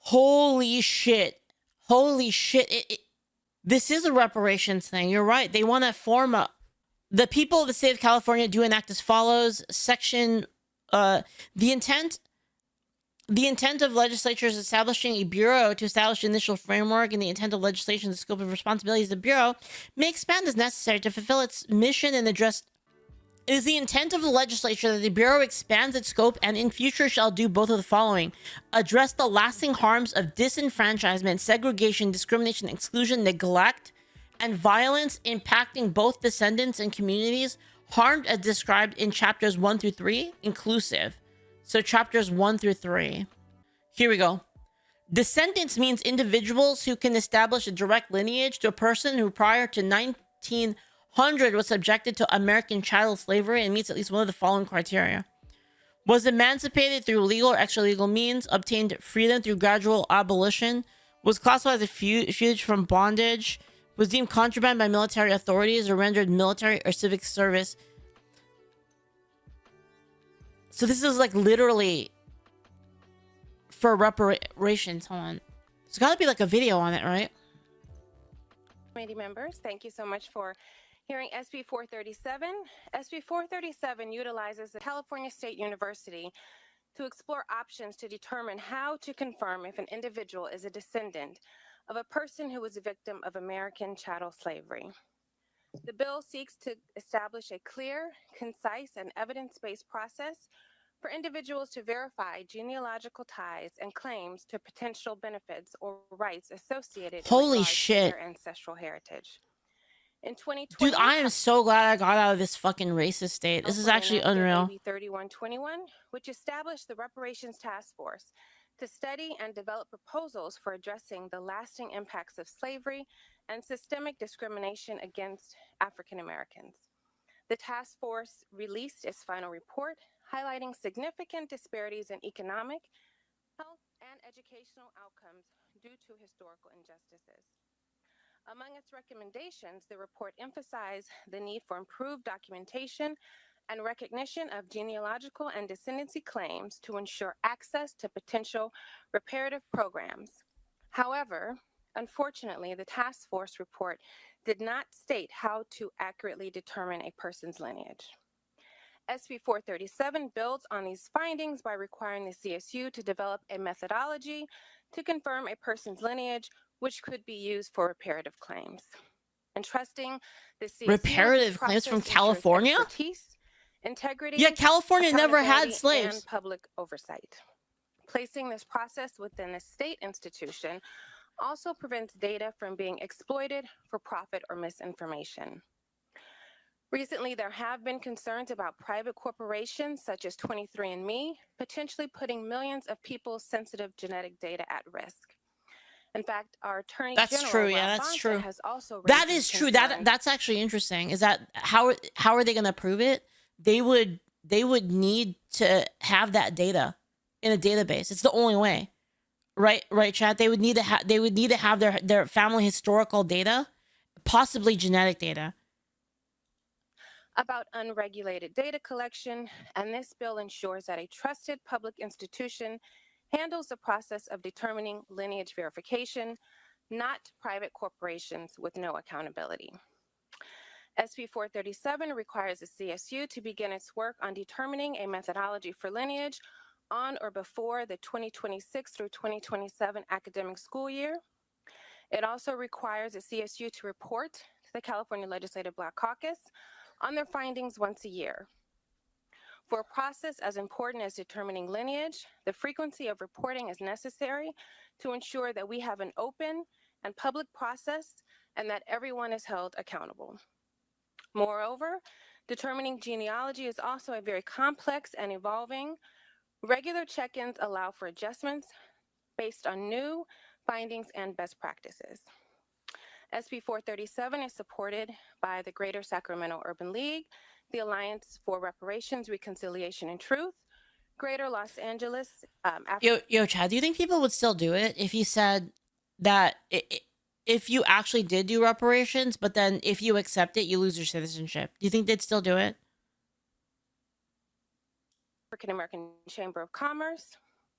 Holy shit. Holy shit. This is a reparations thing. You're right. They want to form a... The people of the state of California do enact as follows. Section... The intent of legislature is establishing a bureau to establish the initial framework, and the intent of legislation, the scope of responsibilities of the bureau may expand as necessary to fulfill its mission and address... It is the intent of the legislature that the Bureau expands its scope and in future shall do both of the following: address the lasting harms of disenfranchisement, segregation, discrimination, exclusion, neglect, and violence impacting both descendants and communities harmed as described in chapters 1 through 3, inclusive. So chapters 1 through 3. Here we go. Descendants means individuals who can establish a direct lineage to a person who prior to 1900 was subjected to American chattel slavery and meets at least one of the following criteria: was emancipated through legal or extra-legal means, obtained freedom through gradual abolition, was classified as a fugitive from bondage, was deemed contraband by military authorities, or rendered military or civic service. So this is like literally for reparations. Hold on. There's got to be like a video on it, right? Committee members, thank you so much for hearing SB 437. SB 437 utilizes the California State University to explore options to determine how to confirm if an individual is a descendant of a person who was a victim of American chattel slavery. The bill seeks to establish a clear, concise, and evidence-based process for individuals to verify genealogical ties and claims to potential benefits or rights associated Holy with shit. their ancestral heritage. In 2020, dude, I am so glad I got out of this fucking racist state. This is actually unreal. AB 3121, which established the Reparations Task Force to study and develop proposals for addressing the lasting impacts of slavery and systemic discrimination against African Americans. The task force released its final report, highlighting significant disparities in economic, health, and educational outcomes due to historical injustices. Among its recommendations, the report emphasized the need for improved documentation and recognition of genealogical and descendancy claims to ensure access to potential reparative programs. However, unfortunately, the task force report did not state how to accurately determine a person's lineage. SB 437 builds on these findings by requiring the CSU to develop a methodology to confirm a person's lineage, which could be used for reparative claims. Entrusting the CSU reparative claims from California? Integrity, yeah, California never had slaves. And public oversight. Placing this process within a state institution also prevents data from being exploited for profit or misinformation. Recently, there have been concerns about private corporations such as 23andMe potentially putting millions of people's sensitive genetic data at risk. In fact, our Attorney General true. Yeah, that's true. Has also that is true. That's actually interesting. Is that how are they going to prove it? They would need to have that data in a database. It's the only way, right? Right, chat. They would need to have their family historical data, possibly genetic data. About unregulated data collection, and this bill ensures that a trusted public institution handles the process of determining lineage verification, not private corporations with no accountability. SB 437 requires the CSU to begin its work on determining a methodology for lineage on or before the 2026 through 2027 academic school year. It also requires the CSU to report to the California Legislative Black Caucus on their findings once a year. For a process as important as determining lineage, the frequency of reporting is necessary to ensure that we have an open and public process and that everyone is held accountable. Moreover, determining genealogy is also a very complex and evolving. Regular check-ins allow for adjustments based on new findings and best practices. SB 437 is supported by the Greater Sacramento Urban League, the Alliance for Reparations, Reconciliation, and Truth, Greater Los Angeles. Yo, Chad, do you think people would still do it if you said that if you actually did do reparations, but then if you accept it, you lose your citizenship? Do you think they'd still do it? African American Chamber of Commerce,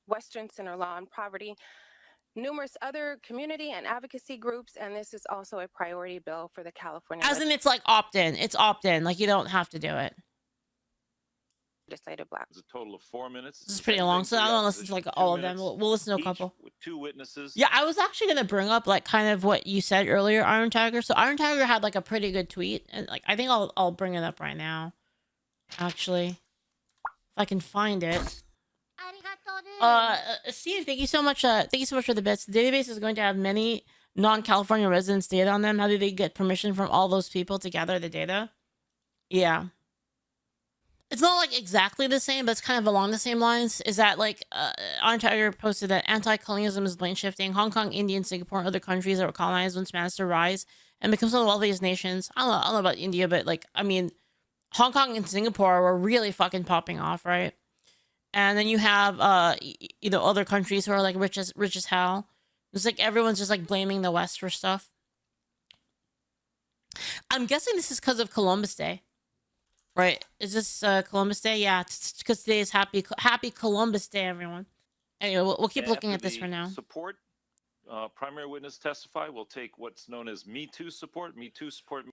Western Center Law and Poverty, numerous other community and advocacy groups, and this is also a priority bill for the California As in, it's like opt-in. It's opt-in. Like, you don't have to do it. legislative block. It's a total of 4 minutes. This is pretty long, so I don't want to listen to like all of them. We'll listen to a couple. With 2 witnesses. Yeah, I was actually gonna bring up like kind of what you said earlier, Iron Tiger. So Iron Tiger had like a pretty good tweet, and like I think I'll bring it up right now. Actually, if I can find it. Steve, thank you so much. Thank you so much for the bits. The database is going to have many non-California residents' data on them. How do they get permission from all those people to gather the data? Yeah. It's not like exactly the same, but it's kind of along the same lines. Is that like Iron Tiger posted that anti-colonialism is blame shifting. Hong Kong, India, and Singapore and other countries that were colonized once managed to rise and become some of the wealthiest nations. I don't know about India, but like, I mean, Hong Kong and Singapore were really fucking popping off, right? And then you have you know, other countries who are like rich as hell. It's like everyone's just like blaming the West for stuff. I'm guessing this is because of Columbus Day. Right? Is this Columbus Day? Yeah, because today is happy Columbus Day, everyone. Anyway, we'll keep looking at this for now. Support, primary witness testify. We'll take what's known as Me Too support. Me Too support.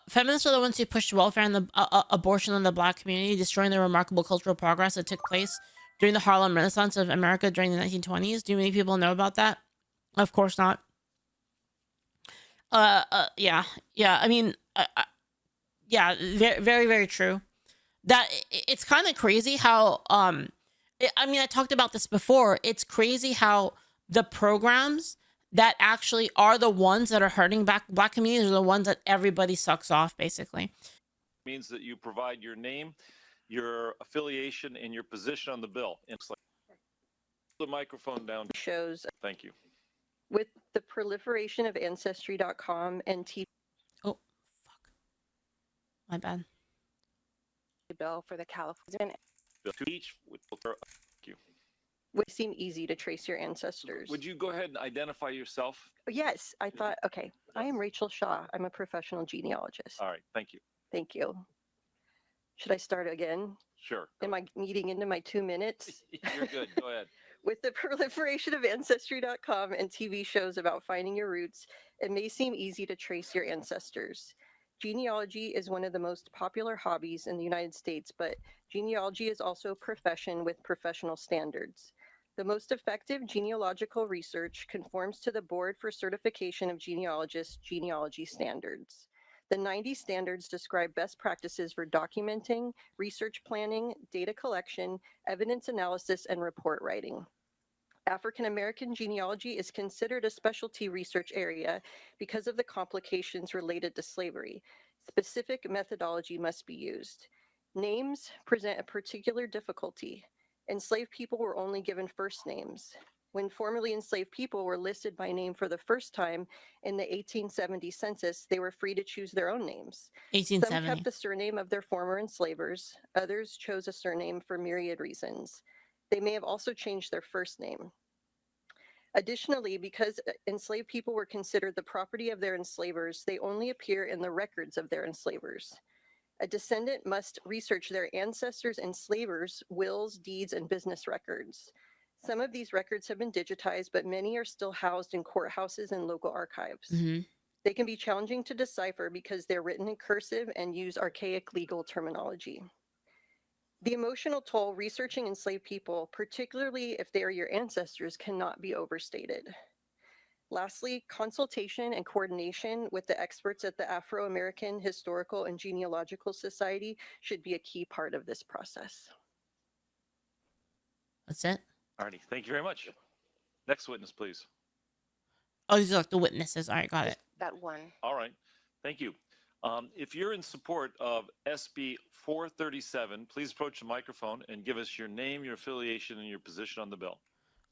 Feminists are the ones who pushed welfare and the abortion in the Black community, destroying the remarkable cultural progress that took place during the Harlem Renaissance of America during the 1920s. Do many people know about that? Of course not. Yeah. I mean, yeah, very, very, very true. That it's kind of crazy how I mean, I talked about this before. It's crazy how the programs that actually are the ones that are hurting Black communities are the ones that everybody sucks off, basically. Means that you provide your name, your affiliation, and your position on the bill. It's like the microphone down. Shows. Thank you. With the proliferation of Ancestry.com and TV. Oh, fuck. My bad. Bill for the California. To each, thank you. Would seem easy to trace your ancestors. Would you go ahead and identify yourself? Yes, I thought, okay. I am Rachel Shaw. I'm a professional genealogist. All right, thank you. Thank you. Should I start again? Sure. Am I eating into my 2 minutes? You're good. Go ahead. With the proliferation of Ancestry.com and TV shows about finding your roots, it may seem easy to trace your ancestors. Genealogy is one of the most popular hobbies in the United States, but genealogy is also a profession with professional standards. The most effective genealogical research conforms to the Board for Certification of Genealogists genealogy standards. The 90 standards describe best practices for documenting, research planning, data collection, evidence analysis, and report writing. African American genealogy is considered a specialty research area because of the complications related to slavery. Specific methodology must be used. Names present a particular difficulty. Enslaved people were only given first names. When formerly enslaved people were listed by name for the first time in the 1870 census, they were free to choose their own names. 1870. Some kept the surname of their former enslavers. Others chose a surname for myriad reasons. They may have also changed their first name. Additionally, because enslaved people were considered the property of their enslavers, they only appear in the records of their enslavers. A descendant must research their ancestors' enslavers' wills, deeds, and business records. Some of these records have been digitized, but many are still housed in courthouses and local archives. Mm-hmm. They can be challenging to decipher because they're written in cursive and use archaic legal terminology. The emotional toll researching enslaved people, particularly if they are your ancestors, cannot be overstated. Lastly, consultation and coordination with the experts at the Afro-American Historical and Genealogical Society should be a key part of this process. That's it. Alrighty, thank you very much. Next witness, please. Oh, these are like the witnesses. All right, got it. That one. All right, thank you. If you're in support of SB 437, please approach the microphone and give us your name, your affiliation, and your position on the bill.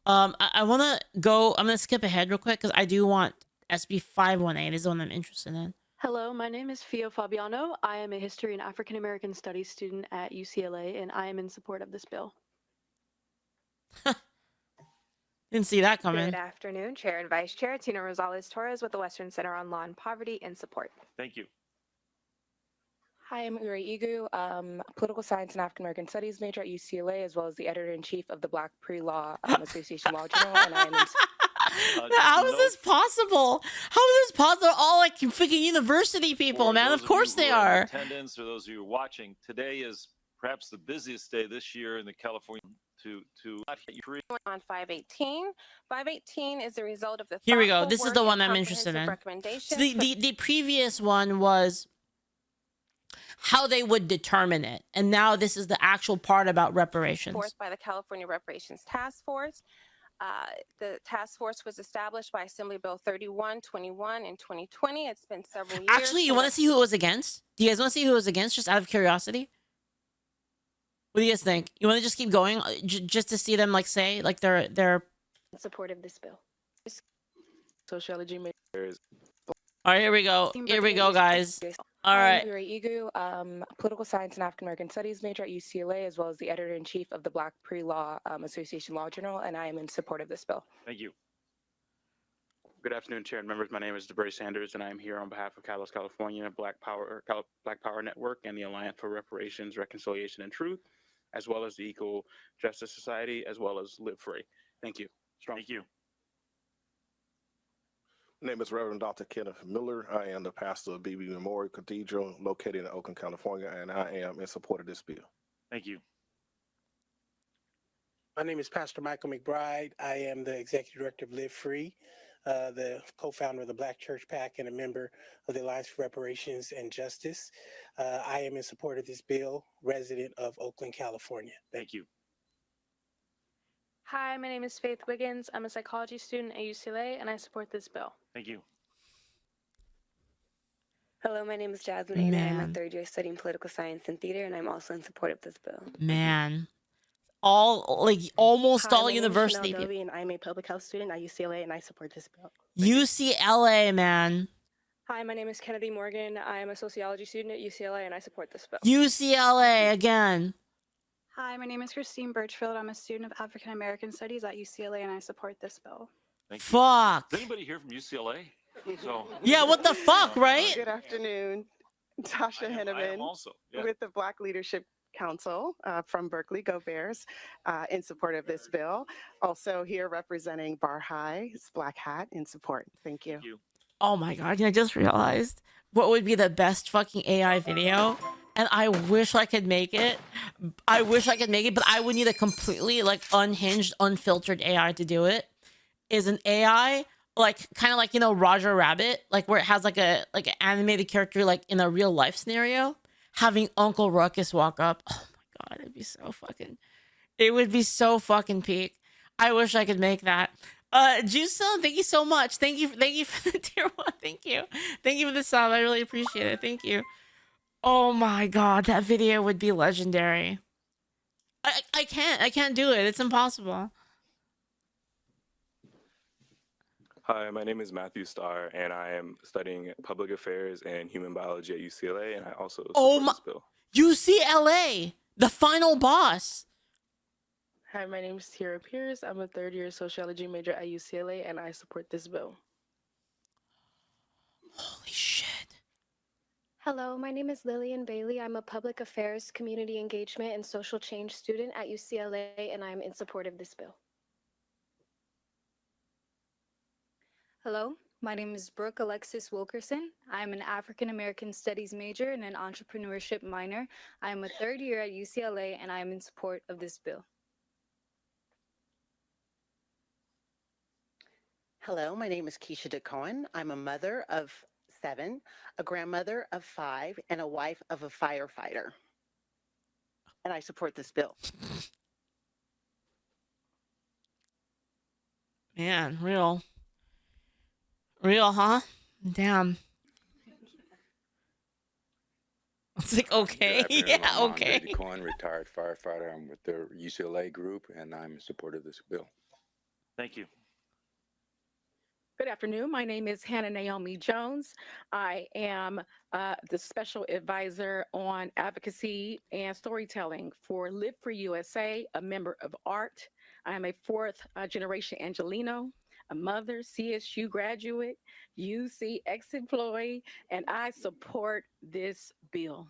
I want to go. I'm gonna skip ahead real quick because I do want SB 518 is the one I'm interested in. Hello, my name is Fio Fabiano. I am a history and African American studies student at UCLA, and I am in support of this bill. Didn't see that coming. Good afternoon, Chair and Vice Chair. Tina Rosales Torres with the Western Center on Law and Poverty in support. Thank you. Hi, I'm Uri Igu, political science and African American studies major at UCLA, as well as the editor-in-chief of the Black Pre-Law Association Law Journal, and I am How is this possible? How is this possible? They're all like freaking university people, For man. those Of course you they who in are. attendance, or those of you who are watching, today is perhaps the busiest day this year in the California to on 518. 518 is the result of the Here we go. thoughtful This is work the and one I'm interested comprehensive in. So recommendations the previous one was how they would determine it. And now this is the actual part about reparations. forth by the California Reparations Task Force. The task force was established by Assembly Bill 3121 in 2020. It's been several years. Actually, you want to see who it was against? Do you guys want to see who it was against, just out of curiosity? What do you guys think? You want to just keep going, just to see them like say like they're In support of this bill. Sociology major. All right, here we go. Here we go, guys. All right. I'm Uri Igu, political science and African American studies major at UCLA, as well as the editor-in-chief of the Black Pre-Law Association Law Journal, and I am in support of this bill. Thank you. Good afternoon, Chair and members. My name is DeBray Sanders, and I am here on behalf of Catalyst California, Black Power Network, and the Alliance for Reparations, Reconciliation, and Truth, as well as the Equal Justice Society, as well as Live Free. Thank you. Strong. Thank you. My name is Reverend Dr. Kenneth Miller. I am the pastor of BB Memorial Cathedral located in Oakland, California, and I am in support of this bill. Thank you. My name is Pastor Michael McBride. I am the executive director of Live Free, the co-founder of the Black Church PAC, and a member of the Alliance for Reparations and Justice. I am in support of this bill, resident of Oakland, California. Thank you. Hi, my name is Faith Wiggins. I'm a psychology student at UCLA, and I support this bill. Thank you. Hello, my name is Jasmine, and I'm a Man. third year studying political science and theater, and I'm also in support of this bill. Man. All like almost Hi, all my name is university Chanel people. Dovey, and I'm a public health student at UCLA, and I support this bill. UCLA, man. Hi, my name is Kennedy Morgan. I am a sociology student at UCLA, and I support this bill. UCLA again. Hi, my name is Christine Birchfield. I'm a student of African American Studies at UCLA, and I support this bill. Thank you. Fuck. Is anybody here from UCLA? So Yeah, what the fuck, right? Good afternoon. Tasha I am Henneman also. Yeah. with the Black Leadership Council from Berkeley, Go Bears, in support of this bill. Also here representing Bar High's Black Hat in support. Thank you. Thank you. Oh my god, I just realized what would be the best fucking AI video. And I wish I could make it. I wish I could make it, but I would need a completely like unhinged, unfiltered AI to do it. Is an AI like kind of like, you know, Roger Rabbit, like where it has like an animated character like in a real life scenario, having Uncle Ruckus walk up. Oh my god, it'd be so fucking, it would be so fucking peak. I wish I could make that. Juice, thank you so much. Thank you for the tier 1. Thank you for the sub. I really appreciate it. Thank you. Oh my god, that video would be legendary. I can't do it. It's impossible. Hi, my name is Matthew Starr, and I am studying public affairs and human biology at UCLA, and I also support this bill. UCLA, the final boss. Hi, my name is Tiara Pierce. I'm a third year sociology major at UCLA, and I support this bill. Holy shit. Hello, my name is Lillian Bailey. I'm a public affairs, community engagement, and social change student at UCLA, and I'm in support of this bill. Hello, my name is Brooke Alexis Wilkerson. I'm an African American Studies major and an entrepreneurship minor. I am a third year at UCLA, and I am in support of this bill. Hello, my name is Keisha DeCohen. I'm a mother of 7, a grandmother of 5, and a wife of a firefighter. And I support this bill. Man, real, huh? Damn. It's like, okay, yeah, okay. I'm Cohen, retired firefighter. I'm with the UCLA group, and I'm in support of this bill. Thank you. Good afternoon. My name is Hannah Naomi Jones. I am the special advisor on advocacy and storytelling for Live Free USA, a member of ART. I am a fourth generation Angelino, a mother, CSU graduate, UC ex-employee, and I support this bill.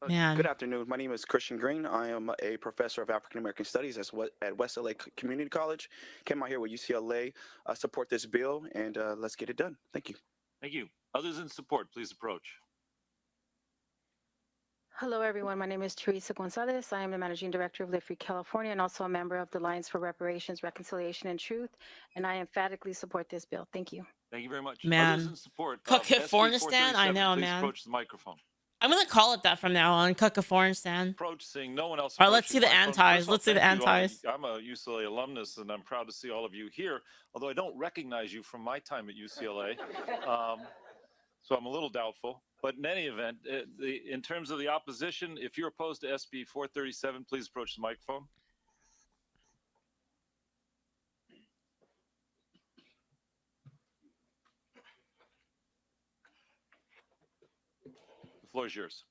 Man. Good afternoon. My name is Christian Green. I am a professor of African American Studies at West LA Community College. Came out here with UCLA. Support this bill, and let's get it done. Thank you. Thank you. Others in support, please approach. Hello, everyone. My name is Teresa Gonzalez. I am the Managing Director of Live Free California and also a member of the Alliance for Reparations, Reconciliation, and Truth. And I emphatically support this bill. Thank you. Thank you very much. Man. Others in support of Californistan? I SB437, know, please man. approach the microphone. I'm gonna call it that from now on. Californistan. Approach, seeing no one else. All right, let's see the approaching the microphone. antis. First of all, Let's see the thank you. antis. I'm a UCLA alumnus, and I'm proud to see all of you here, although I don't recognize you from my time at UCLA. So I'm a little doubtful. But in any event, in terms of the opposition, if you're opposed to SB 437, please approach the microphone. The floor is yours.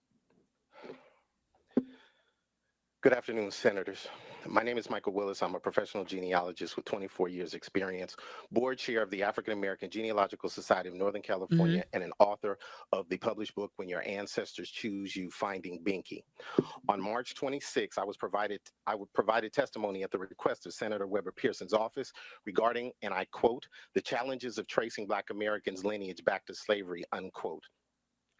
Good afternoon, Senators. My name is Michael Willis. I'm a professional genealogist with 24 years experience, board chair of the African American Genealogical Society of Northern California, and an author of the published book, When Your Ancestors Choose You, Finding Binky. On March 26, I provided testimony at the request of Senator Weber Pearson's office regarding, and I quote, the challenges of tracing Black Americans' lineage back to slavery, unquote.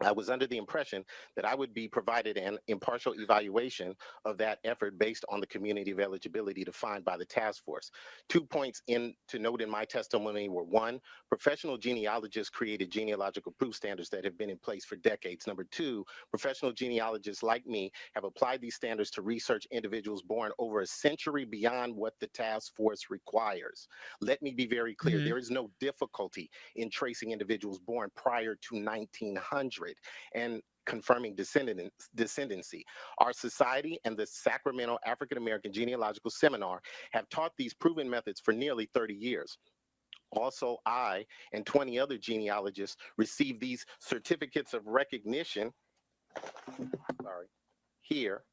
I was under the impression that I would be provided an impartial evaluation of that effort based on the community of eligibility defined by the task force. 2 points to note in my testimony were: one, professional genealogists created genealogical proof standards that have been in place for decades. Number two, professional genealogists like me have applied these standards to research individuals born over a century beyond what the task force requires. Let me be very clear, there is no difficulty in tracing individuals born prior to 1900. And confirming descendancy. Our society and the Sacramento African American Genealogical Seminar have taught these proven methods for nearly 30 years. Also, I and 20 other genealogists received these certificates of recognition here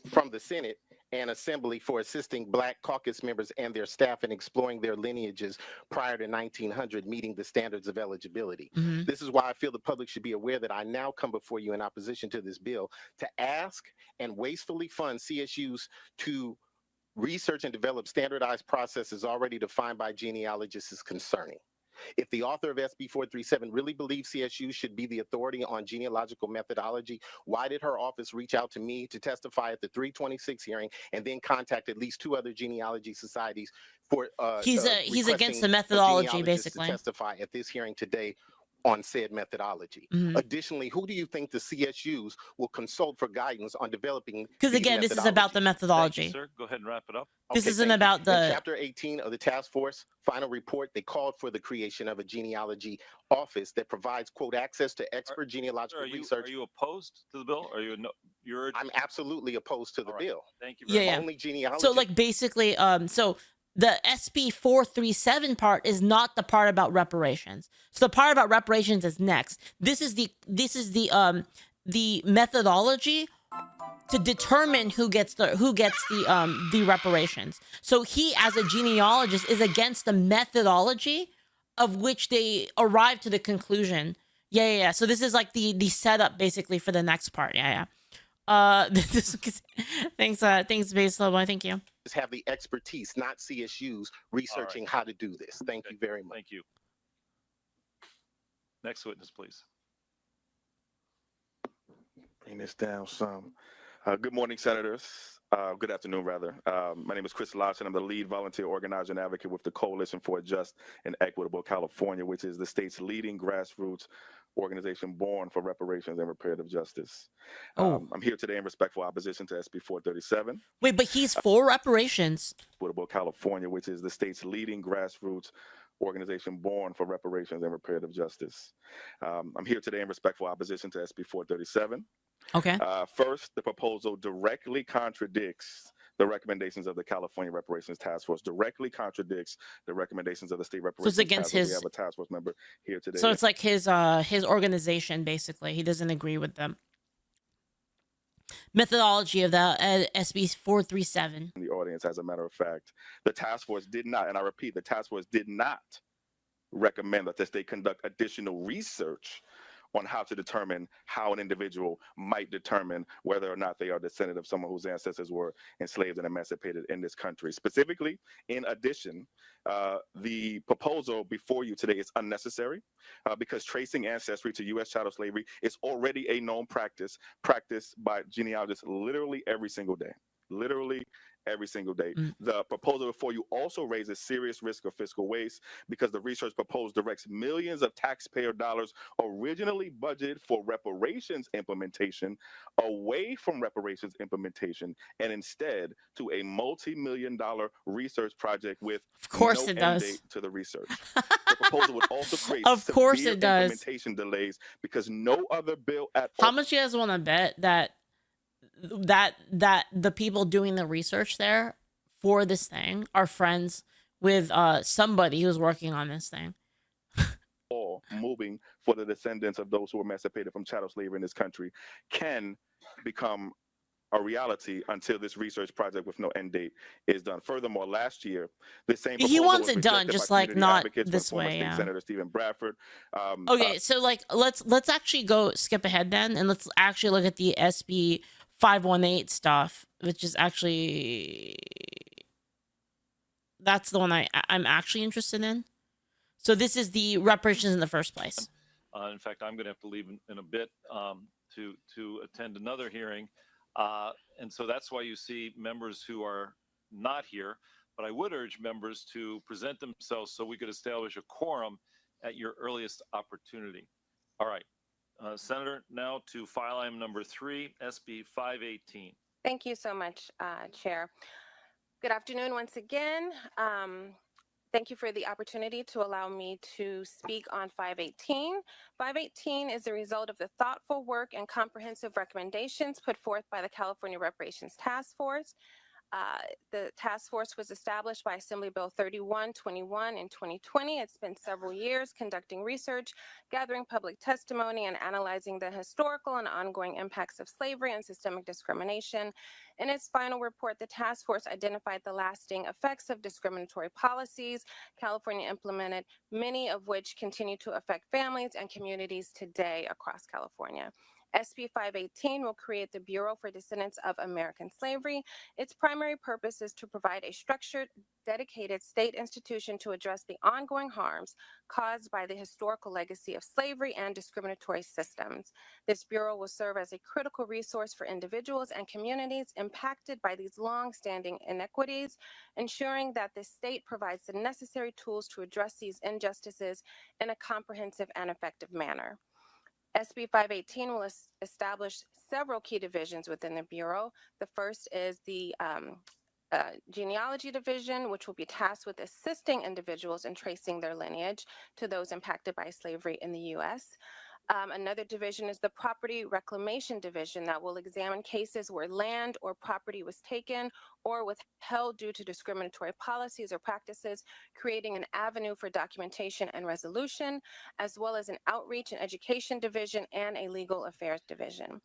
from the Senate and Assembly for assisting Black caucus members and their staff in exploring their lineages prior to 1900, meeting the standards of eligibility. This is why I feel the public should be aware that I now come before you in opposition to this bill to ask and wastefully fund CSUs to research and develop standardized processes already defined by genealogists is concerning. If the author of SB 437 really believes CSU should be the authority on genealogical methodology, why did her office reach out to me to testify at the 326 hearing and then contact at least 2 other genealogy societies for he's against the methodology, basically, to testify at this hearing today on said methodology? Additionally, who do you think the CSUs will consult for guidance on developing? Because again, this is about the methodology. Thank you, sir. Go ahead and wrap it up. This isn't about the... In Chapter 18 of the task force final report, they called for the creation of a genealogy office that provides, quote, access to expert genealogical research. Are you opposed to the bill? Are you I'm absolutely opposed to the bill. Thank you very much. Only genealogy. So like basically, so the SB 437 part is not the part about reparations. So the part about reparations is next. This is the methodology to determine who gets the reparations. So he, as a genealogist, is against the methodology of which they arrived to the conclusion. Yeah. So this is like the setup basically for the next part. Yeah. Thanks, Base Level. Thank you. Have the expertise, not CSUs, researching how to do this. Thank you very much. Thank you. Next witness, please. Bring this down some. Good morning, Senators. Good afternoon, rather. My name is Chris Lawson. I'm the lead volunteer organizer and advocate with the Coalition for a Just and Equitable California, which is the state's leading grassroots organization born for reparations and reparative justice. I'm here today in respectful opposition to SB 437. Wait, but he's for reparations. Equitable California, which is the state's leading grassroots organization born for reparations and reparative justice. I'm here today in respectful opposition to SB 437. Okay. First, the proposal directly contradicts the recommendations of the California Reparations Task Force, directly contradicts the recommendations of the State Reparations Task Force. We have a task force member here today. So it's like his organization, basically. He doesn't agree with them. Methodology of the SB 437. The audience, as a matter of fact, the task force did not, and I repeat, the task force did not recommend that the state conduct additional research on how to determine how an individual might determine whether or not they are descendant of someone whose ancestors were enslaved and emancipated in this country. Specifically, in addition, the proposal before you today is unnecessary because tracing ancestry to U.S. chattel slavery is already a known practice practiced by genealogists literally every single day. Literally every single day. The proposal before you also raises serious risk of fiscal waste because the research proposed directs millions of taxpayer dollars originally budgeted for reparations implementation away from reparations implementation and instead to a multi-million-dollar research project with no end date to the research. The proposal would also create severe implementation delays because no other bill at all. How much you guys want to bet that the people doing the research there for this thing are friends with somebody who's working on this thing? Moving for the descendants of those who were emancipated from chattel slavery in this country can become a reality until this research project with no end date is done. Furthermore, last year, the same He wants it done, just like not this way. State Senator Stephen Bradford. Okay, so like let's actually go skip ahead then, and let's actually look at the SB 518 stuff, which is actually that's the one I'm actually interested in. So this is the reparations in the first place. In fact, I'm going to have to leave in a bit to attend another hearing. And so that's why you see members who are not here. But I would urge members to present themselves so we could establish a quorum at your earliest opportunity. All right. Senator, now to file item number 3, SB 518. Thank you so much, Chair. Good afternoon once again. Thank you for the opportunity to allow me to speak on 518. 518 is the result of the thoughtful work and comprehensive recommendations put forth by the California Reparations Task Force. The task force was established by Assembly Bill 3121 in 2020. It spent several years conducting research, gathering public testimony, and analyzing the historical and ongoing impacts of slavery and systemic discrimination. In its final report, the task force identified the lasting effects of discriminatory policies California implemented, many of which continue to affect families and communities today across California. SB 518 will create the Bureau for Descendants of American Slavery. Its primary purpose is to provide a structured, dedicated state institution to address the ongoing harms caused by the historical legacy of slavery and discriminatory systems. This Bureau will serve as a critical resource for individuals and communities impacted by these long-standing inequities, ensuring that the state provides the necessary tools to address these injustices in a comprehensive and effective manner. SB 518 will establish several key divisions within the Bureau. The first is the Genealogy Division, which will be tasked with assisting individuals in tracing their lineage to those impacted by slavery in the U.S. Another division is the Property Reclamation Division that will examine cases where land or property was taken or withheld due to discriminatory policies or practices, creating an avenue for documentation and resolution, as well as an Outreach and Education Division and a Legal Affairs Division.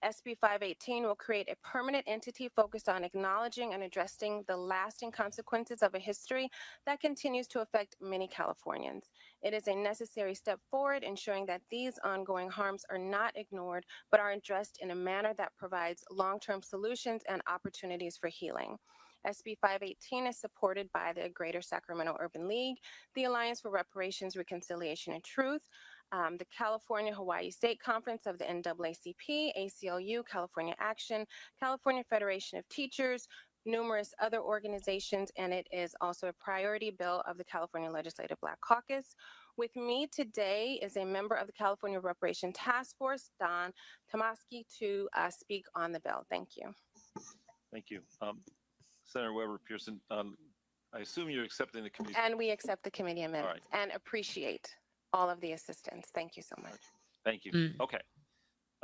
SB 518 will create a permanent entity focused on acknowledging and addressing the lasting consequences of a history that continues to affect many Californians. It is a necessary step forward, ensuring that these ongoing harms are not ignored, but are addressed in a manner that provides long-term solutions and opportunities for healing. SB 518 is supported by the Greater Sacramento Urban League, the Alliance for Reparations, Reconciliation, and Truth, the California-Hawaii State Conference of the NAACP, ACLU, California Action, California Federation of Teachers, numerous other organizations, and it is also a priority bill of the California Legislative Black Caucus. With me today is a member of the California Reparation Task Force, Don Tomasky, to speak on the bill. Thank you. Thank you. Senator Weber Pearson, I assume you're accepting the committee. And we accept the committee amendment and appreciate all of the assistance. Thank you so much. Thank you. Okay.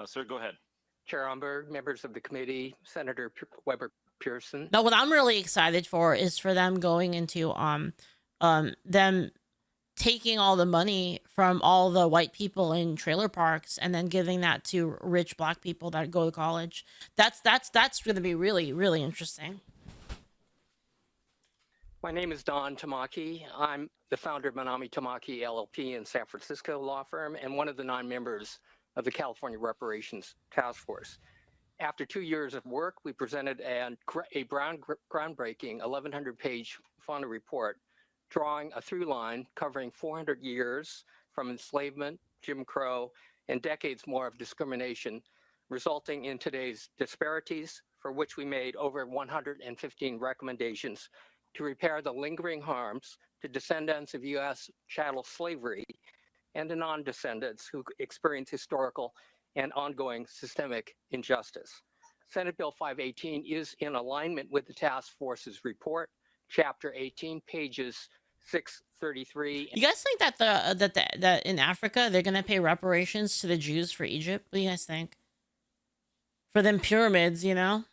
Sir, go ahead. Chair Umberg, members of the committee, Senator Weber Pearson. Now, what I'm really excited for is for them going into them taking all the money from all the white people in trailer parks and then giving that to rich Black people that go to college. That's going to be really, really interesting. My name is Don Tamaki. I'm the founder of Manami Tamaki LLP in San Francisco law firm and one of the 9 members of the California Reparations Task Force. After 2 years of work, we presented a groundbreaking 1,100-page fauna report drawing a through line covering 400 years from enslavement, Jim Crow, and decades more of discrimination, resulting in today's disparities, for which we made over 115 recommendations to repair the lingering harms to descendants of U.S. chattel slavery and to non-descendants who experience historical and ongoing systemic injustice. Senate Bill 518 is in alignment with the task force's report, Chapter 18, pages 633. You guys think that that in Africa they're gonna pay reparations to the Jews for Egypt? What do you guys think? For them pyramids, you know?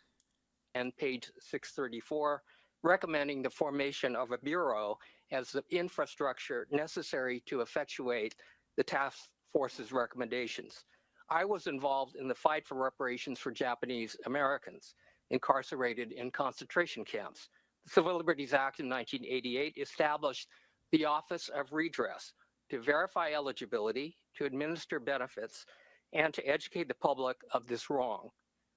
And page 634, recommending the formation of a bureau as the infrastructure necessary to effectuate the task force's recommendations. I was involved in the fight for reparations for Japanese Americans incarcerated in concentration camps. The Civil Liberties Act in 1988 established the Office of Redress to verify eligibility, to administer benefits, and to educate the public of this wrong.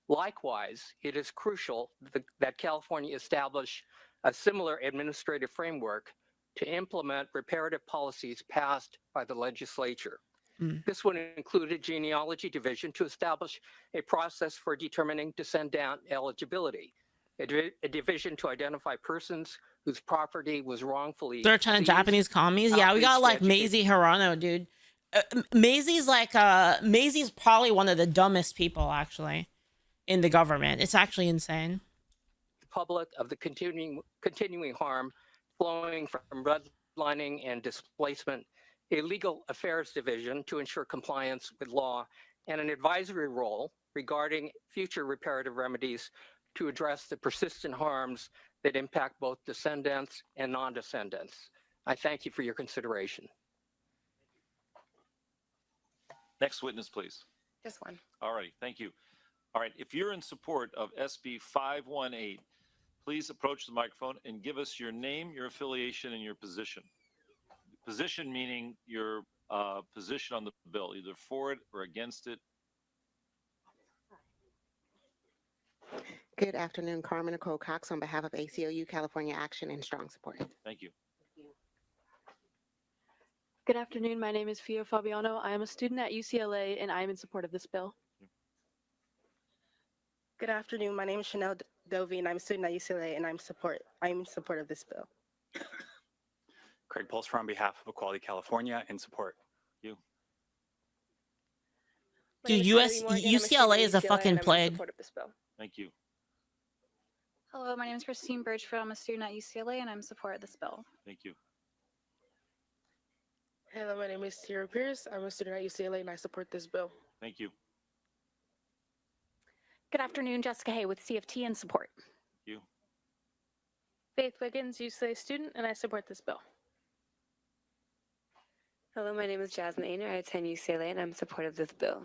Likewise, it is crucial that California establish a similar administrative framework to implement reparative policies passed by the legislature. This would include a genealogy division to establish a process for determining descendant eligibility, a division to identify persons whose property was wrongfully Third time seized, Japanese commies. Yeah, we got like Mazie Hirano, dude. Mazie's probably one of the dumbest people actually in the government. It's actually insane. The public of the continuing harm flowing from redlining and displacement, a legal affairs division to ensure compliance with law, and an advisory role regarding future reparative remedies to address the persistent harms that impact both descendants and non-descendants. I thank you for your consideration. Next witness, please. Just one. All right, thank you. All right, if you're in support of SB 518, please approach the microphone and give us your name, your affiliation, and your position. Position meaning your position on the bill, either for it or against it. Good afternoon, Carmen Nicole Cox on behalf of ACLU, California Action, and strong support. Thank you. Good afternoon. My name is Fio Fabiano. I am a student at UCLA, and I am in support of this bill. Good afternoon. My name is Chanel Dovey, and I'm a student at UCLA, and I'm in support of this bill. Craig Pulser on behalf of Equality California in support. You. Dude, UCLA is a fucking plague. Thank you. Hello, my name is Christine Birchfield. I'm a student at UCLA and I'm in support of this bill. Thank you. Hello, my name is Sierra Pierce. I'm a student at UCLA and I support this bill. Thank you. Good afternoon, Jessica Hay with CFT in support. Thank you. Faith Wiggins, UCLA student, and I support this bill. Hello, my name is Jasmine Ainer. I attend UCLA and I'm in support of this bill.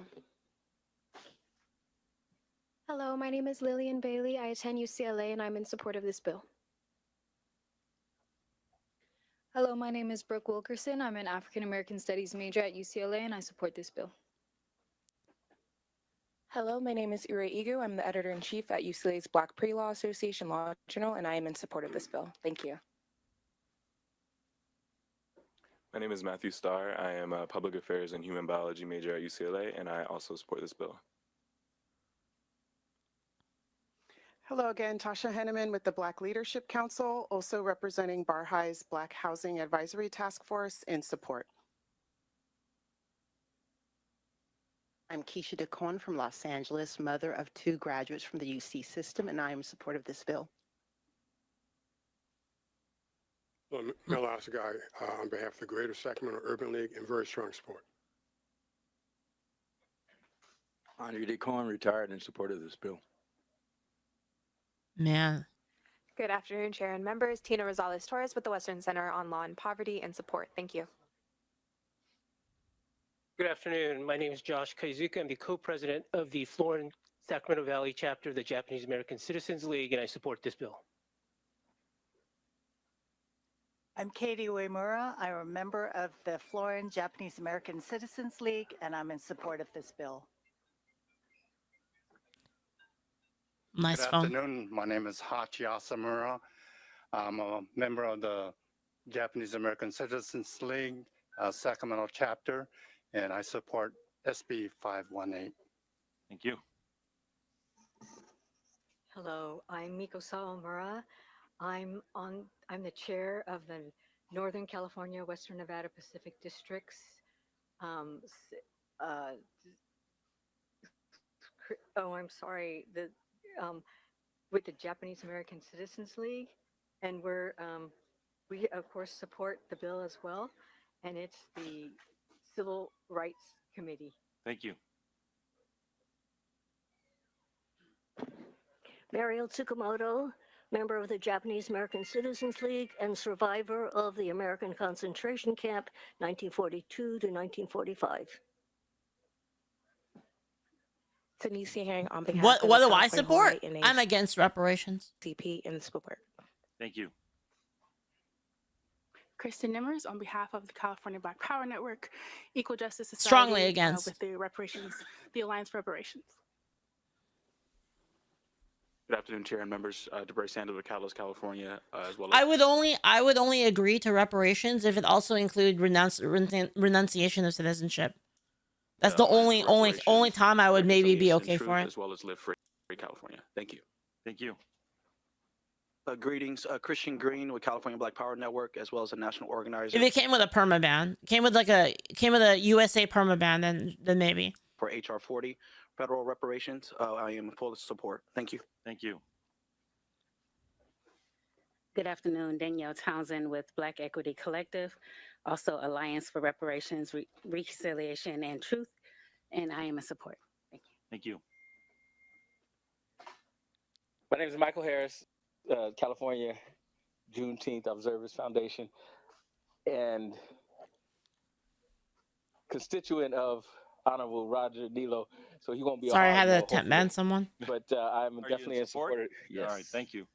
Hello, my name is Lillian Bailey. I attend UCLA and I'm in support of this bill. Hello, my name is Brooke Wilkerson. I'm an African American Studies major at UCLA and I support this bill. Hello, my name is Ure Igu. I'm the editor-in-chief at UCLA's Black Pre-Law Association Law Journal, and I am in support of this bill. Thank you. My name is Matthew Starr. I am a public affairs and human biology major at UCLA, and I also support this bill. Hello again, Tasha Henneman with the Black Leadership Council, also representing Bar High's Black Housing Advisory Task Force in support. I'm Keisha DeCon from Los Angeles, mother of 2 graduates from the UC system, and I am in support of this bill. Well, Mel Oscar, on behalf of the Greater Sacramento Urban League, in very strong support. Andre DeCon, retired, in support of this bill. Man. Good afternoon, Chair and members. Tina Rosales Torres with the Western Center on Law and Poverty in support. Thank you. Good afternoon. My name is Josh Kaizuka. I'm the co-president of the Florida Sacramento Valley chapter of the Japanese American Citizens League, and I support this bill. I'm Katie Uemura. I'm a member of the Florida Japanese American Citizens League, and I'm in support of this bill. Nice Good phone. afternoon. My name is Hachi Asamura. I'm a member of the Japanese American Citizens League, Sacramento chapter, and I support SB 518. Thank you. Hello, I'm Miko Sawamura. I'm the chair of the Northern California, Western Nevada, Pacific Districts. I'm sorry. With the Japanese American Citizens League, and we of course support the bill as well, and it's the Civil Rights Committee. Thank you. Mariel Tsukamoto, member of the Japanese American Citizens League and survivor of the American concentration camp 1942 to 1945. Tanisha Herring on behalf What of what the do I California support? Hawaii and I'm against reparations. ACP in support. Thank you. Kristen Nimmers on behalf of the California Black Power Network, Equal Justice Society. Strongly against. With the reparations, the Alliance for Reparations. Good afternoon, Chair and members. DeBray Sanders with Catalyst, California, as well as. I would only agree to reparations if it also include renunciation of citizenship. That's the only time I would maybe be okay for it. As well as Live Free California. Thank you. Thank you. Greetings, Christian Green with California Black Power Network, as well as a national organizer. If it came with a perma ban, came with a USA perma ban, then maybe. For HR 40, federal reparations, I am in full support. Thank you. Thank you. Good afternoon, Danielle Townsend with Black Equity Collective, also Alliance for Reparations, Reconciliation, and Truth, and I am in support. Thank you. Thank you. My name is Michael Harris, California Juneteenth Observers Foundation, and constituent of Honorable Roger Nilo, so he won't be. Sorry, I had to no, attempt ban someone. But I'm definitely in support. Yes. All right, thank you.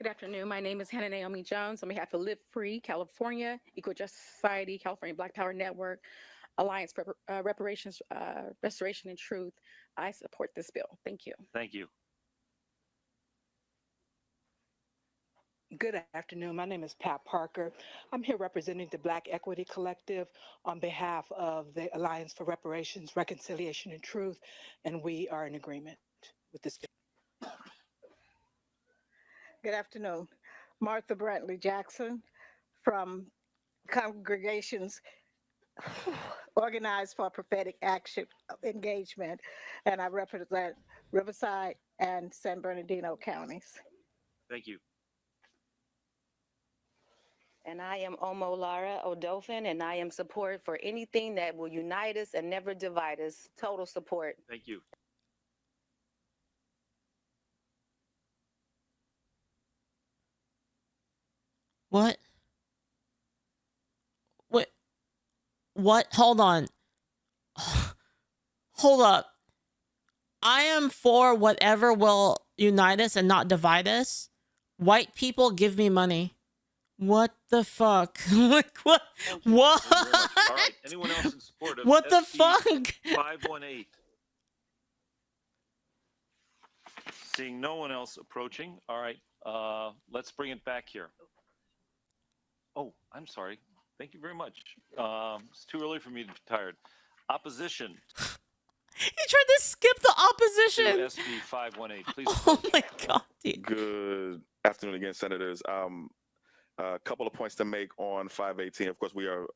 Good afternoon. My name is Hannah Naomi Jones on behalf of Live Free California, Equal Justice Society, California Black Power Network, Alliance for Reparations, Restoration, and Truth. I support this bill. Thank you. Thank you. Good afternoon. My name is Pat Parker. I'm here representing the Black Equity Collective on behalf of the Alliance for Reparations, Reconciliation, and Truth, and we are in agreement with this bill. Good afternoon. Martha Brantley Jackson from Congregations Organized for Prophetic Action Engagement, and I represent Riverside and San Bernardino counties. Thank you. And I am Omo Lara Odofin, and I am support for anything that will unite us and never divide us. Total support. Thank you. What? Wait. What? Hold on. Hold up. I am for whatever will unite us and not divide us. White people give me money. What the fuck? Like what? What? All right. Anyone else in support of What the SB fuck? 518? Seeing no one else approaching. All right. Let's bring it back here. Oh, I'm sorry. Thank you very much. It's too early for me to be tired. Opposition. He tried to skip the opposition. To SB 518. Please. Oh my God, dude. Good afternoon again, Senators. A couple of points to make on 518. Of course, we are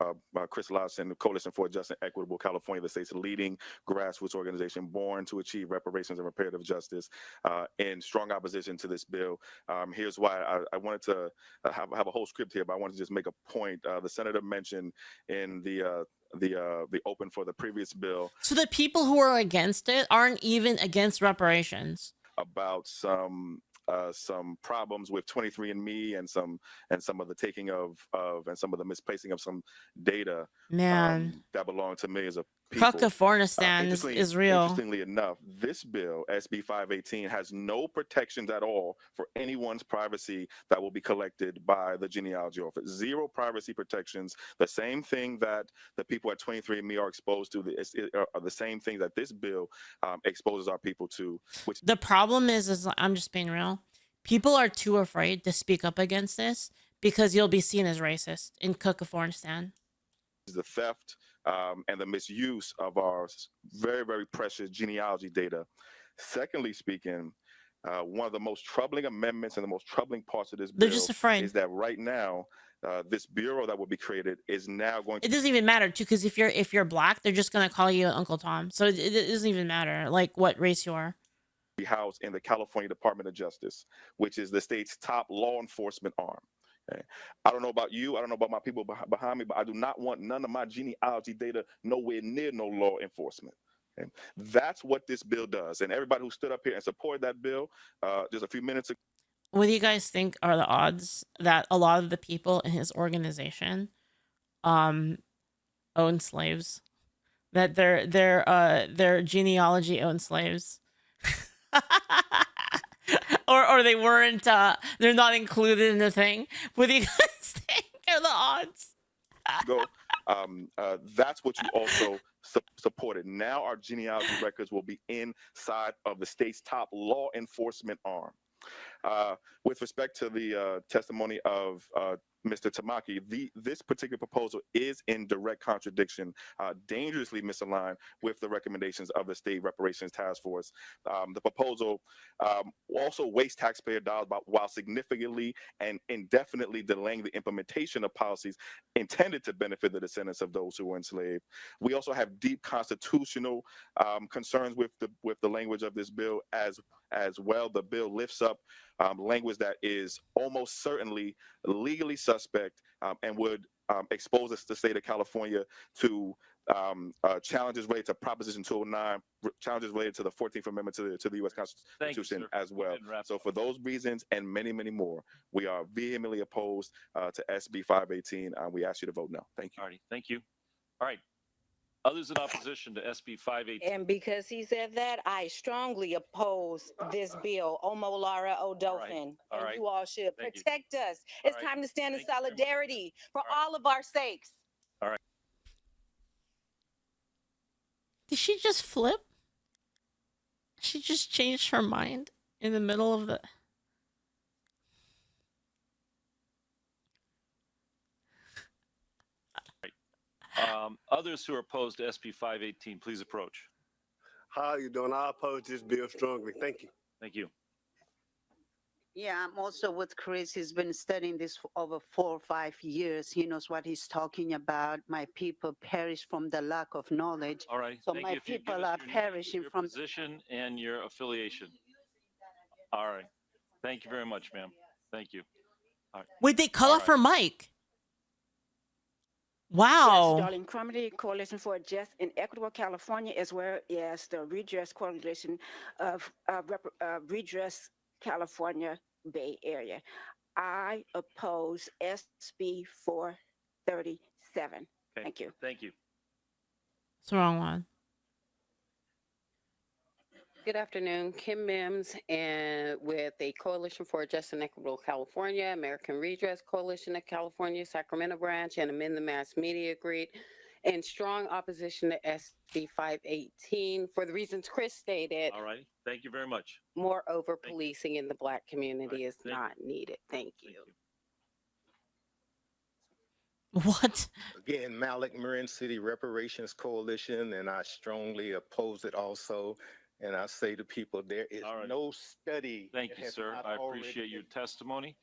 Chris Lawson, Coalition for a Just and Equitable California, the state's leading grassroots organization born to achieve reparations and reparative justice in strong opposition to this bill. Here's why I wanted to have a whole script here, but I wanted to just make a point. The senator mentioned in the open for the previous bill. So the people who are against it aren't even against reparations. About some problems with 23andMe and some of the taking of and some of the misplacing of some data Man. that belonged to millions of people. Kakafornistan is real. Interestingly enough, this bill, SB 518, has no protections at all for anyone's privacy that will be collected by the genealogy office. Zero privacy protections. The same thing that the people at 23andMe are exposed to, are the same thing that this bill exposes our people to. Which the problem is I'm just being real. People are too afraid to speak up against this because you'll be seen as racist in Kakafornistan. The theft and the misuse of our very, very precious genealogy data. Secondly speaking, one of the most troubling amendments and the most troubling parts of this bill is that right now, this bureau that will be created is now going to... It doesn't even matter too, because if you're black, they're just gonna call you Uncle Tom. So it doesn't even matter like what race you are. Be housed in the California Department of Justice, which is the state's top law enforcement arm. Okay. I don't know about you, I don't know about my people behind me, but I do not want none of my genealogy data nowhere near no law enforcement. Okay. That's what this bill does. And everybody who stood up here and supported that bill just a few minutes ago. What do you guys think are the odds that a lot of the people in his organization own slaves? That their genealogy owned slaves? or they weren't they're not included in the thing. What do you guys think are the odds? That's what you also supported. Now our genealogy records will be inside of the state's top law enforcement arm. With respect to the testimony of Mr. Tamaki, this particular proposal is in direct contradiction, dangerously misaligned with the recommendations of the State Reparations Task Force. The proposal also wastes taxpayer dollars while significantly and indefinitely delaying the implementation of policies intended to benefit the descendants of those who were enslaved. We also have deep constitutional concerns with the language of this bill as well. The bill lifts up language that is almost certainly legally suspect and would expose the state of California to challenges related to Proposition 209, challenges related to the 14th Amendment to the U.S. Constitution as well. So for those reasons and many, many more, we are vehemently opposed to SB 518. We ask you to vote no. Thank you. All right. Thank you. All right. Others in opposition to SB 518. And because he said that, I strongly oppose this bill. Omolara Odofin. All right. And you all should Thank you. protect us. It's time to stand in solidarity for all of our sakes. All right. Did she just flip? She just changed her mind in the middle of the... Others who are opposed to SB 518, please approach. How are you doing? I oppose this bill strongly. Thank you. Thank you. Yeah, I'm also with Chris. He's been studying this for over 4 or 5 years. He knows what he's talking about. My people perish from the lack of knowledge. All right. So Thank my you. If you people give us are your name, perishing your from position and your affiliation. All right. Thank you very much, ma'am. Thank you. All right. Wait, they cut off her mic. Wow. Yes, Darlene Crumity, Coalition for a Just and Equitable California, as well as the Redress Coalition of Redress California Bay Area. I oppose SB 437. Okay. Thank you. Thank you. It's the wrong one. Good afternoon, Kim Mims, and with the Coalition for a Just and Equitable California, American Redress Coalition of California, Sacramento branch, and Amend the Mass Media Grid, in strong opposition to SB 518 for the reasons Chris stated. All right. Thank you very much. More over policing in the Black community is Thank not needed. Thank you. What? Again, Malik, Marin City Reparations Coalition, and I strongly oppose it also. And I say to people, there is no study. Thank you, sir. I appreciate your testimony.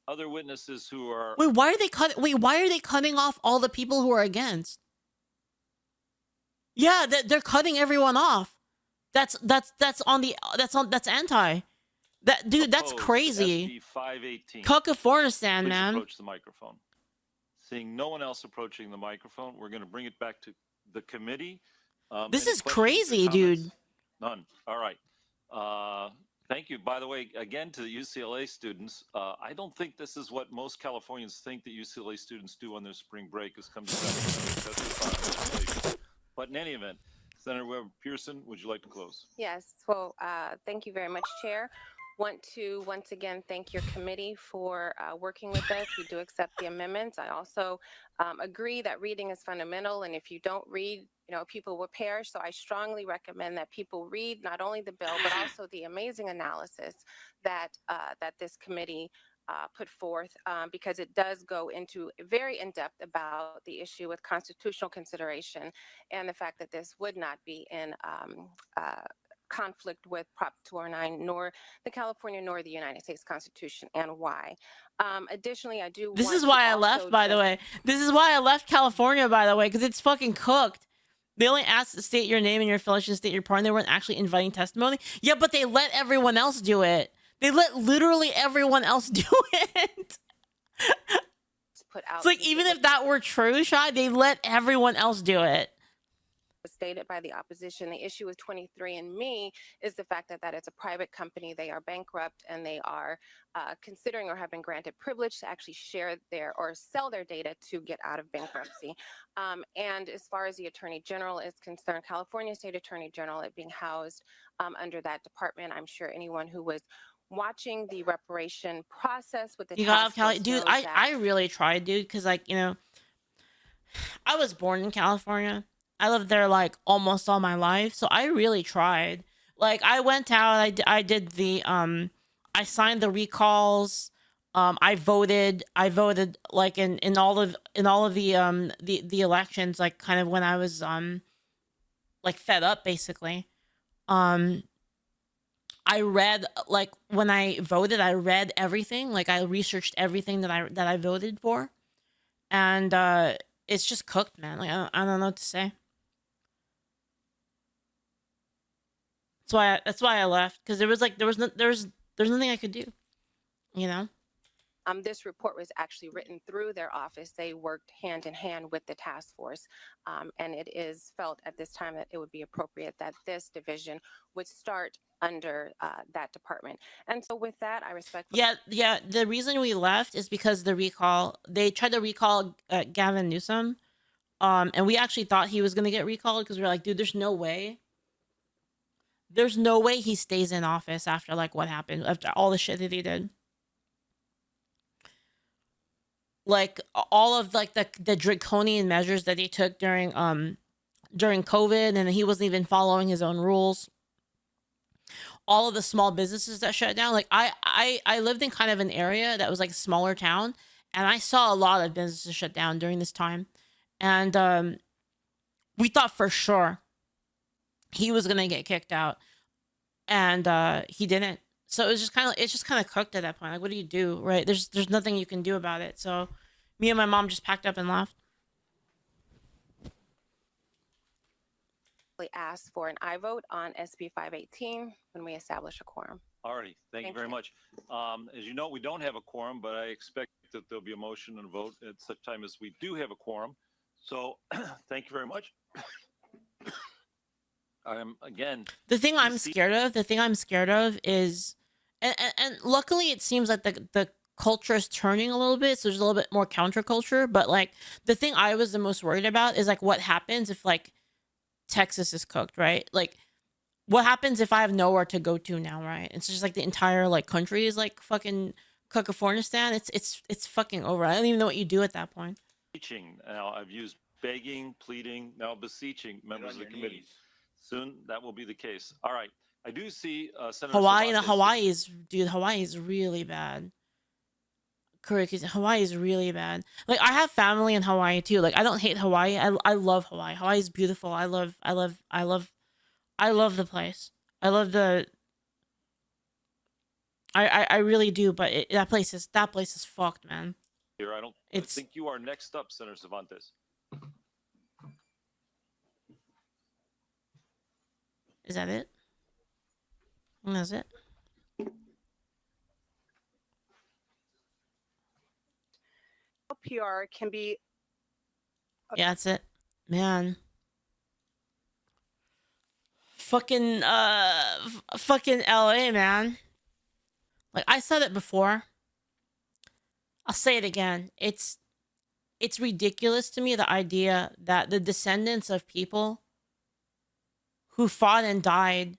Other witnesses who are... Wait, why are they cutting off all the people who are against? Yeah, they're cutting everyone off. That's anti. That dude, that's crazy. SB 518. Kakafornistan, Please man. approach the microphone. Seeing no one else approaching the microphone, we're going to bring it back to the committee. This Any is questions or crazy, comments? dude. None. All right. Thank you. By the way, again, to the UCLA students, I don't think this is what most Californians think that UCLA students do on their spring break is come to But in any event, Senator Webb Pearson, would you like to close? Yes, well, thank you very much, Chair. Want to once again thank your committee for working with us. We do accept the amendments. I also agree that reading is fundamental, and if you don't read, people will perish. So I strongly recommend that people read not only the bill but also the amazing analysis that that this committee put forth, because it does go into very in depth about the issue with constitutional consideration and the fact that this would not be in conflict with Prop 209, nor the California nor the United States Constitution, and why. Additionally, I do. This is why I left, by the way. This is why I left California, by the way, because it's fucking cooked. They only asked to state your name and your affiliation, state your party. They weren't actually inviting testimony. Yeah, but they let everyone else do it. They let literally everyone else do it. Put out It's like, even if that were true, Shai, they let everyone else do it. Stated by the opposition. The issue with 23andMe is the fact that that is a private company. They are bankrupt and they are considering or have been granted privilege to actually share their or sell their data to get out of bankruptcy. And as far as the Attorney General is concerned, California State Attorney General, it being housed under that department, I'm sure anyone who was watching the reparation process with the You got task Cali, force dude. knows that I really tried, dude, because like I was born in California. I lived there like almost all my life, so I really tried. Like I went out, I did the I signed the recalls. I voted like in all of the elections, like kind of when I was like fed up basically. I read, like when I voted, I read everything. Like I researched everything that I voted for, and it's just cooked, man. Like I don't know what to say. That's why I left, because there was nothing I could do, you know. This report was actually written through their office. They worked hand in hand with the task force, and it is felt at this time that it would be appropriate that this division would start under that department. And so with that, I respect. Yeah. The reason we left is because they tried to recall Gavin Newsom, and we actually thought he was gonna get recalled because we were like, dude, there's no way he stays in office after like what happened, after all the shit that he did. Like all of like the draconian measures that he took during COVID, and he wasn't even following his own rules. All of the small businesses that shut down. Like I lived in kind of an area that was like a smaller town, and I saw a lot of businesses shut down during this time. And we thought for sure he was gonna get kicked out, and he didn't. So it's just kind of cooked at that point. Like, what do you do, right? There's nothing you can do about it. So me and my mom just packed up and left. Asked for an I vote on SB 518 when we establish a quorum. Alrighty, thank you very much. As you know, we don't have a quorum, but I expect that there'll be a motion and a vote at such time as we do have a quorum. So thank you very much. Again, the thing I'm scared of is, and luckily it seems like the culture is turning a little bit, so there's a little bit more counterculture. But like the thing I was the most worried about is like what happens if like Texas is cooked, right? Like what happens if I have nowhere to go to now, right? It's just like the entire like country is like fucking Cuckoofornistan. It's fucking over. I don't even know what you do at that point. Beseeching. Now I've used begging, pleading, now beseeching members of the committee. Soon that will be the case. All right. I do see Senator Hawaii is really bad. Correct. Hawaii is really bad. Like I have family in Hawaii too. Like I don't hate Hawaii. I love Hawaii. Hawaii is beautiful. I love the place. I really do. But that place is fucked, man. Here, I think you are next up, Senator Cervantes. Is that it? That's it. PR can be. Yeah, that's it, man. Fucking LA, man. Like I said it before, I'll say it again. It's ridiculous to me, the idea that the descendants of people who fought and died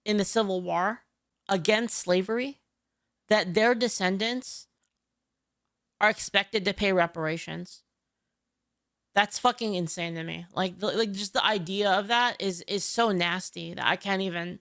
in the Civil War against slavery, that their descendants are expected to pay reparations. That's fucking insane to me. Like just the idea of that is so nasty that I can't even.